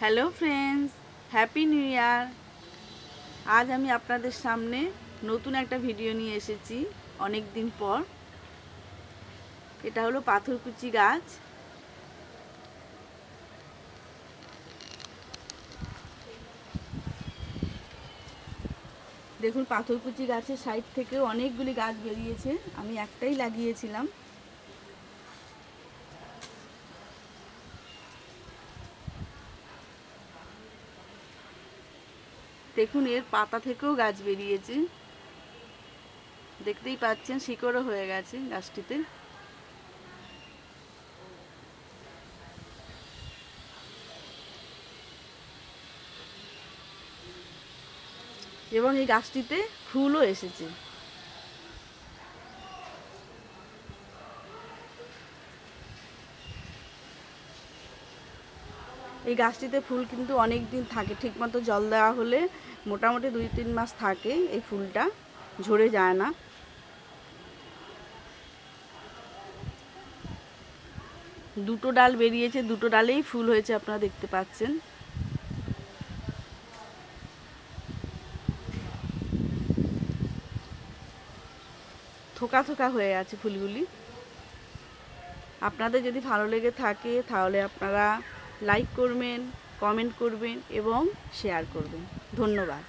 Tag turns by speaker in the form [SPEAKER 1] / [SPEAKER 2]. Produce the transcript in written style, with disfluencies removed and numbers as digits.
[SPEAKER 1] Hello friends, happy new year. আজ আমি আপনাদের সামনে নতুন একটা ভিডিও নিয়ে এসেছি অনেক দিন পর। এটা হলো পাথরকুচি গাছ। দেখুন, পাথরকুচি গাছের সাইড থেকেও অনেকগুলি গাছ বেরিয়েছে। আমি একটাই লাগিয়েছিলাম। দেখুন, এর পাতা থেকেও গাছ বেরিয়েছে। দেখতেই পাচ্ছেন, শিকড়ও হয়ে গেছে গাছটিতে। এবং এই গাছটিতে ফুলও এসেছে। এই গাছটিতে ফুল কিন্তু অনেক দিন থাকে, ঠিকমতো জল দেওয়া হলে মোটামুটি 2-3 মাস থাকে। এই ফুলটা ঝরে যায় না। দুটো ডাল বেরিয়েছে, দুটো ডালেই ফুল হয়েছে, আপনারা দেখতে পাচ্ছেন। থোকা থোকা হয়ে আছে ফুলগুলি। আপনাদের যদি ভালো লেগে থাকে তাহলে আপনারা লাইক করবেন, কমেন্ট করবেন এবং শেয়ার করবেন। ধন্যবাদ।